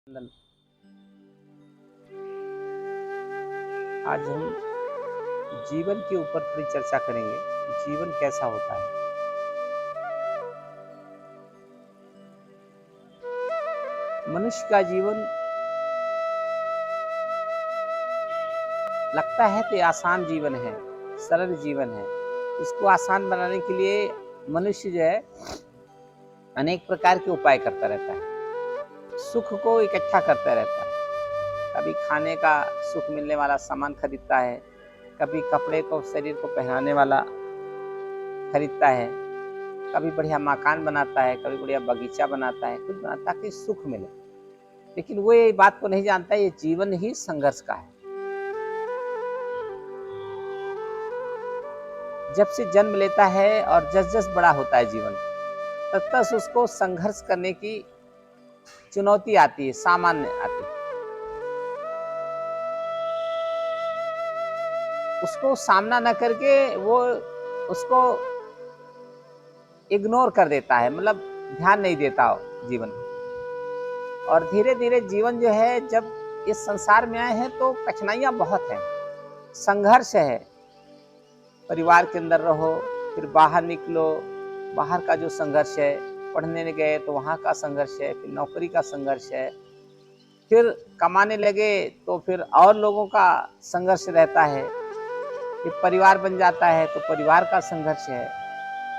नल- आज हम जीवन के ऊपर थोड़ी चर्चा करेंगे। जीवन कैसा होता है? मनुष्य का जीवन लगता है तो आसान जीवन है, सरल जीवन है। इसको आसान बनाने के लिए मनुष्य जो है अनेक प्रकार के उपाय करता रहता है, सुख को इकट्ठा करता रहता है। कभी खाने का सुख मिलने वाला सामान खरीदता है, कभी कपड़े को शरीर को पहनाने वाला खरीदता है, कभी बढ़िया मकान बनाता है, कभी बढ़िया बगीचा बनाता है, कुछ बनाता है ताकि सुख मिले। लेकिन वो ये बात को नहीं जानता, ये जीवन ही संघर्ष का है। जब से जन्म लेता है और जस जस बड़ा होता है जीवन, तब तक उसको संघर्ष करने की चुनौती आती है, सामान्य आती है। उसको सामना न करके वो उसको इग्नोर कर देता है, मतलब ध्यान नहीं देता जीवन को। और धीरे धीरे जीवन जो है, जब इस संसार में आए हैं तो कठिनाइयां बहुत हैं, संघर्ष है। परिवार के अंदर रहो, फिर बाहर निकलो, बाहर का जो संघर्ष है, पढ़ने गए तो वहाँ का संघर्ष है, फिर नौकरी का संघर्ष है, फिर कमाने लगे तो फिर और लोगों का संघर्ष रहता है, फिर परिवार बन जाता है तो परिवार का संघर्ष है।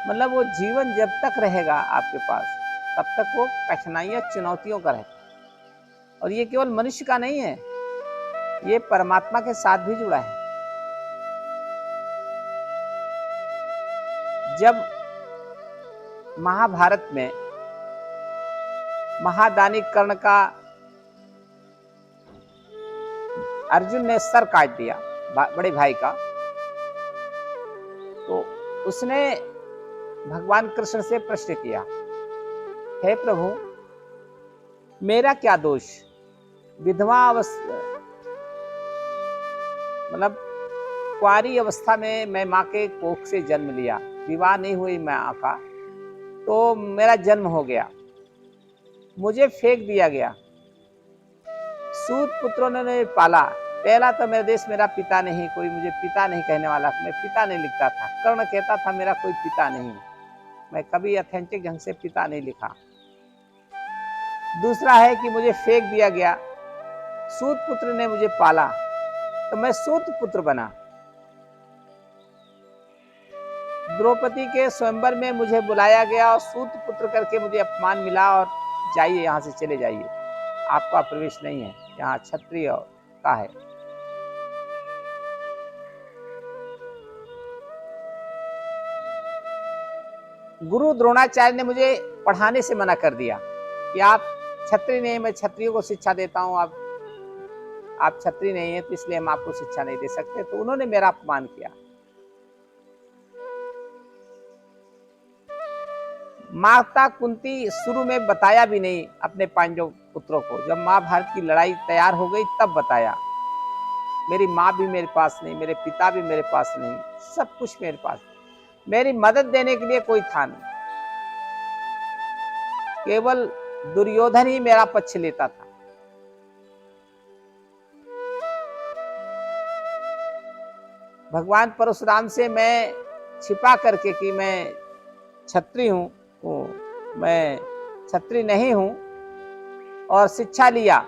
मतलब वो जीवन जब तक रहेगा आपके पास, तब तक वो कठिनाइयां चुनौतियों का रहता है। और ये केवल मनुष्य का नहीं है, ये परमात्मा के साथ भी जुड़ा है। जब महाभारत में महादानी कर्ण का अर्जुन ने सर काट दिया, बड़े भाई का, तो उसने भगवान कृष्ण से प्रश्न किया, हे प्रभु, मेरा क्या दोष? विधवा अवस्था, मतलब कुंवारी अवस्था में मैं माँ के कोख से जन्म लिया, विवाह नहीं हुई माँ का, तो मेरा जन्म हो गया, मुझे फेंक दिया गया, सूत पुत्रों ने पाला। पहला तो मेरे देश मेरा पिता नहीं, कोई मुझे पिता नहीं कहने वाला, मैं पिता नहीं लिखता था। कर्ण कहता था मेरा कोई पिता नहीं, मैं कभी ऑथेंटिक ढंग से पिता नहीं लिखा। दूसरा है कि मुझे फेंक दिया गया, सूत पुत्र ने मुझे पाला, तो मैं सूत पुत्र बना। द्रौपदी के स्वयंवर में मुझे बुलाया गया और सूत पुत्र करके मुझे अपमान मिला, और जाइए यहाँ से, चले जाइए, आपका प्रवेश नहीं है, यहाँ क्षत्रिय का है। गुरु द्रोणाचार्य ने मुझे पढ़ाने से मना कर दिया कि आप क्षत्रिय नहीं, मैं क्षत्रियों को शिक्षा देता हूँ, आप क्षत्रिय नहीं है, तो इसलिए हम आपको शिक्षा नहीं दे सकते। तो उन्होंने मेरा अपमान किया। माता कुंती शुरू में बताया भी नहीं अपने पांडव पुत्रों को, जब महाभारत की लड़ाई तैयार हो गई तब बताया। मेरी माँ भी मेरे पास नहीं, मेरे पिता भी मेरे पास नहीं, सब कुछ मेरे पास, मेरी मदद देने के लिए कोई था नहीं, केवल दुर्योधन ही मेरा पक्ष लेता था। भगवान परशुराम से मैं छिपा करके कि मैं क्षत्रिय हूं, मैं क्षत्रिय नहीं हूं, और शिक्षा लिया,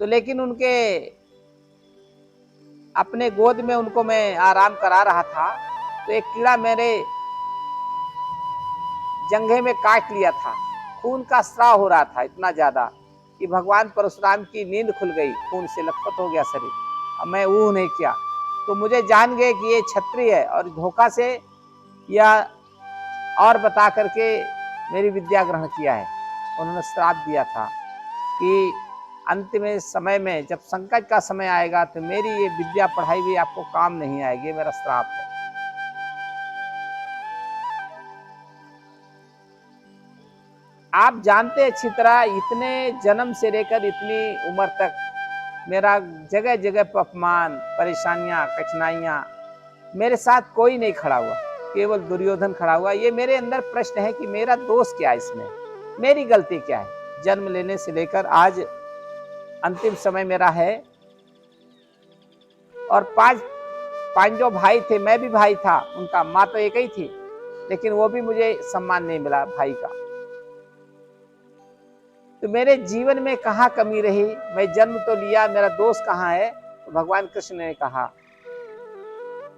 तो लेकिन उनके अपने गोद में उनको मैं आराम करा रहा था, तो एक कीड़ा मेरे जंघे में काट लिया था, खून का स्राव हो रहा था इतना ज्यादा कि भगवान परशुराम की नींद खुल गई, खून से लथपथ हो गया शरीर, अब मैं ऊह नहीं किया। तो मुझे जान गए कि ये क्षत्रिय है, और धोखा से या और बता करके मेरी विद्या ग्रहण किया है। उन्होंने श्राप दिया था कि अंतिम समय में जब संकट का समय आएगा तो मेरी ये विद्या पढ़ाई भी आपको काम नहीं आएगी, ये मेरा श्राप है। आप जानते अच्छी तरह, इतने जन्म से लेकर इतनी उम्र तक मेरा जगह जगह पर अपमान, परेशानियां, कठिनाइयां, मेरे साथ कोई नहीं खड़ा हुआ, केवल दुर्योधन खड़ा हुआ। ये मेरे अंदर प्रश्न है कि मेरा दोष क्या है, इसमें मेरी गलती क्या है? जन्म लेने से लेकर आज अंतिम समय मेरा है। और पांच जो भाई थे, मैं भी भाई था उनका, माँ तो एक ही थी, लेकिन वो भी मुझे सम्मान नहीं मिला भाई का। तो मेरे जीवन में कहाँ कमी रही? मैं जन्म तो लिया, मेरा दोष कहाँ है? तो भगवान कृष्ण ने कहा,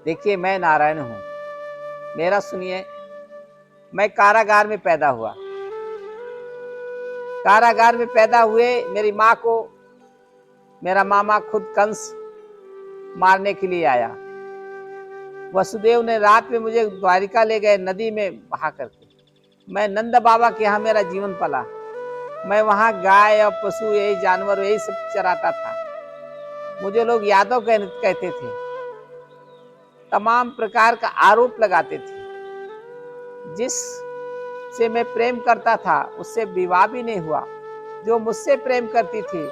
देखिए मैं नारायण हूं, मेरा सुनिए। मैं कारागार में पैदा हुआ, कारागार में पैदा हुए मेरी माँ को मेरा मामा खुद कंस मारने के लिए आया। वसुदेव ने रात में मुझे द्वारिका ले गए, नदी में बहा करके। मैं नंद बाबा के यहाँ मेरा जीवन पला। मैं वहां गाय और पशु, यही जानवर, यही सब चराता था। मुझे लोग यादव कहते थे, तमाम प्रकार का आरोप लगाते थे। जिस से मैं प्रेम करता था उससे विवाह भी नहीं हुआ। जो मुझसे प्रेम करती थी,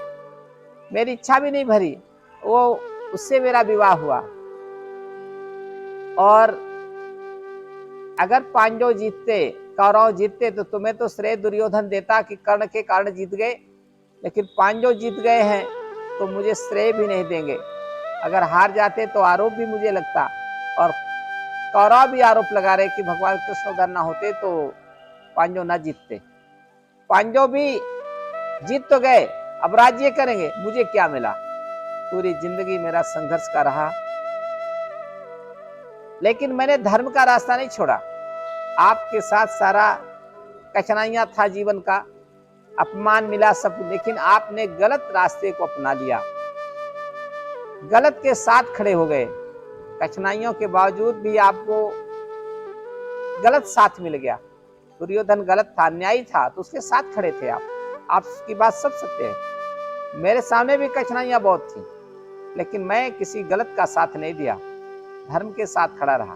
मेरी इच्छा भी नहीं भरी, वो उससे मेरा विवाह हुआ। और अगर पांडव जीतते, कौरव जीतते, तो तुम्हें तो श्रेय दुर्योधन देता कि कर्ण के कारण जीत गए, लेकिन पांडव जीत गए हैं तो मुझे श्रेय भी नहीं देंगे। अगर हार जाते तो आरोप भी मुझे लगता, और कौरव भी आरोप लगा रहे कि भगवान कृष्ण उधर ना होते तो पांडव ना जीतते। पांडव भी जीत तो गए, अब राज्य करेंगे, मुझे क्या मिला? पूरी जिंदगी मेरा संघर्ष का रहा, लेकिन मैंने धर्म का रास्ता नहीं छोड़ा। आपके साथ सारा कठिनाइयां था जीवन का, अपमान मिला सब, लेकिन आपने गलत रास्ते को अपना लिया, गलत के साथ खड़े हो गए। कठिनाइयों के बावजूद भी आपको गलत साथ मिल गया। दुर्योधन गलत था, अन्यायी था, तो उसके साथ खड़े थे आप उसकी बात सब सत्य है। मेरे सामने भी कठिनाइयां बहुत थी, लेकिन मैं किसी गलत का साथ नहीं दिया, धर्म के साथ खड़ा रहा।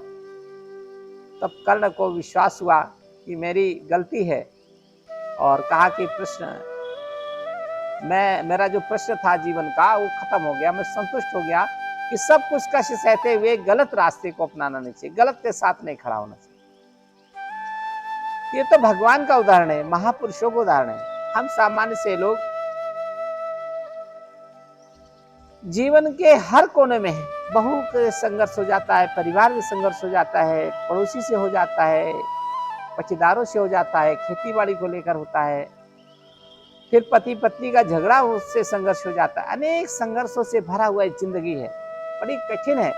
तब कर्ण को विश्वास हुआ कि मेरी गलती है, और कहा कि प्रश्न, मेरा जो प्रश्न था जीवन का वो खत्म हो गया। मैं संतुष्ट हो गया कि सब कुछ कष्ट सहते हुए गलत रास्ते को अपनाना नहीं चाहिए, गलत के साथ नहीं खड़ा होना चाहिए। ये तो भगवान का उदाहरण है, महापुरुषों का उदाहरण है। हम सामान्य से लोग जीवन के हर कोने में है, बहू के संघर्ष हो जाता है, परिवार में संघर्ष हो जाता है, पड़ोसी से हो जाता है, पटीदारों से हो जाता है, खेती बाड़ी को लेकर होता है, फिर पति पत्नी का झगड़ा, उससे संघर्ष हो जाता है। अनेक संघर्षों से भरा हुआ जिंदगी है, बड़ी कठिन है।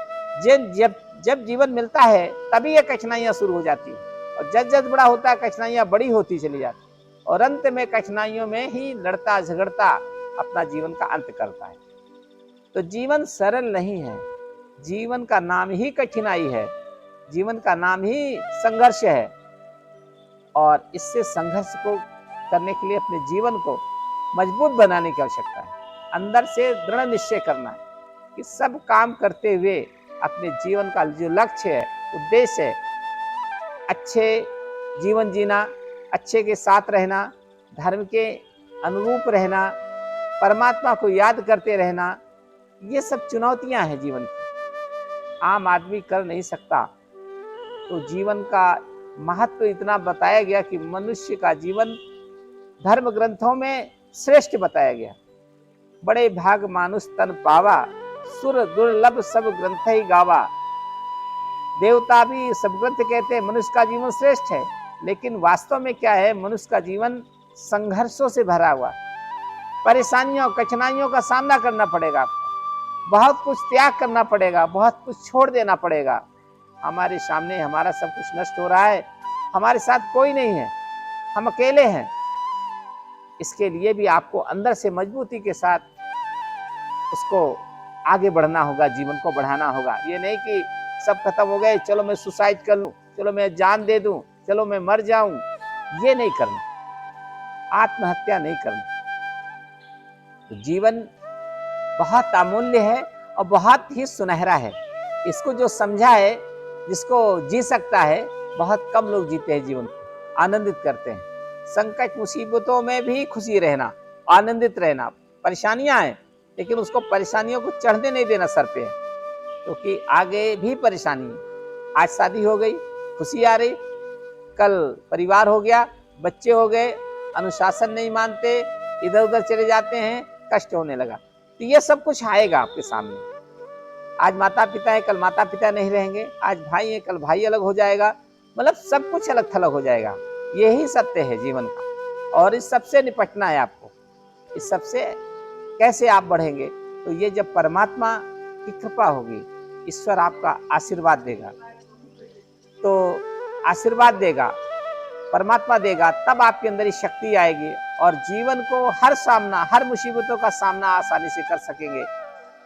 जब जीवन मिलता है तभी ये कठिनाइयां शुरू हो जाती है, और जब बड़ा होता है कठिनाइयां बड़ी होती चली जाती, और अंत में कठिनाइयों में ही लड़ता झगड़ता अपना जीवन का अंत करता है। तो जीवन सरल नहीं है, जीवन का नाम ही कठिनाई है, जीवन का नाम ही संघर्ष है। और इससे संघर्ष को करने के लिए अपने जीवन को मजबूत बनाने की आवश्यकता है। अंदर से दृढ़ निश्चय करना है कि सब काम करते हुए अपने जीवन का जो लक्ष्य है, उद्देश्य है, अच्छे जीवन जीना, अच्छे के साथ रहना, धर्म के अनुरूप रहना, परमात्मा को याद करते रहना, ये सब चुनौतियां हैं जीवन की, आम आदमी कर नहीं सकता। तो जीवन का महत्व इतना बताया गया कि मनुष्य का जीवन धर्म ग्रंथों में श्रेष्ठ बताया गया। बड़े भाग मानुष तन पावा, सुर दुर्लभ सब ग्रंथ ही गावा। देवता भी सब ग्रंथ कहते हैं मनुष्य का जीवन श्रेष्ठ है, लेकिन वास्तव में क्या है? मनुष्य का जीवन संघर्षों से भरा हुआ, परेशानियों कठिनाइयों का सामना करना पड़ेगा आपको, बहुत कुछ त्याग करना पड़ेगा, बहुत कुछ छोड़ देना पड़ेगा। हमारे सामने हमारा सब कुछ नष्ट हो रहा है, हमारे साथ कोई नहीं है, हम अकेले हैं। इसके लिए भी आपको अंदर से मजबूती के साथ उसको आगे बढ़ना होगा, जीवन को बढ़ाना होगा। ये नहीं कि सब खत्म हो गए, चलो मैं सुसाइड कर लूं, चलो मैं जान दे दूं, चलो मैं मर जाऊं, ये नहीं करना, आत्महत्या नहीं करना। तो जीवन बहुत अमूल्य है और बहुत ही सुनहरा है। इसको जो समझा है, जिसको जी सकता है, बहुत कम लोग जीते हैं जीवन को, आनंदित करते हैं। संकट मुसीबतों में भी खुशी रहना, आनंदित रहना। परेशानियां हैं, लेकिन उसको परेशानियों को चढ़ने नहीं देना सर पे, क्योंकि तो आगे भी परेशानी है। आज शादी हो गई, खुशी आ रही, कल परिवार हो गया, बच्चे हो गए, अनुशासन नहीं मानते, इधर उधर चले जाते हैं, कष्ट होने लगा। तो ये सब कुछ आएगा आपके सामने। आज माता पिता है, कल माता पिता नहीं रहेंगे, आज भाई है, कल भाई अलग हो जाएगा, मतलब सब कुछ अलग थलग हो जाएगा। यही सत्य है जीवन का, और इस सबसे निपटना है आपको। इस सबसे कैसे आप बढ़ेंगे? तो ये जब परमात्मा की कृपा होगी, ईश्वर आपका आशीर्वाद देगा, तो आशीर्वाद देगा, परमात्मा देगा, तब आपके अंदर ये शक्ति आएगी और जीवन को हर मुसीबतों का सामना आसानी से कर सकेंगे।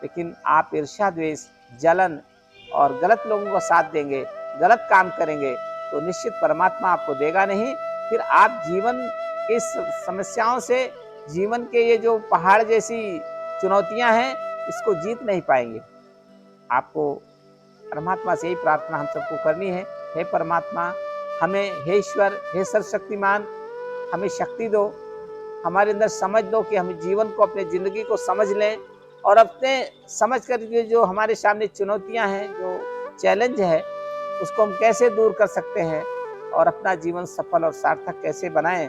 लेकिन आप ईर्ष्या, द्वेष, जलन और गलत लोगों को साथ देंगे, गलत काम करेंगे, तो निश्चित परमात्मा आपको देगा नहीं। फिर आप जीवन की समस्याओं से, जीवन के ये जो पहाड़ जैसी चुनौतियां हैं, इसको जीत नहीं पाएंगे। आपको परमात्मा से यही प्रार्थना हम सबको करनी है, हे परमात्मा हमें, हे ईश्वर, हे सर्वशक्तिमान, हमें शक्ति दो, हमारे अंदर समझ दो कि हम जीवन को, अपने जिंदगी को समझ लें, और अपने समझ कर के जो हमारे सामने चुनौतियां हैं, जो चैलेंज है, उसको हम कैसे दूर कर सकते हैं और अपना जीवन सफल और सार्थक कैसे बनाएं,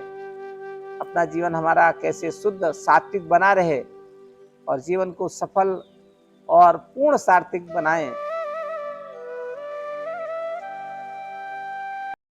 अपना जीवन हमारा कैसे शुद्ध सात्विक बना रहे और जीवन को सफल और पूर्ण सार्थक बनाएं।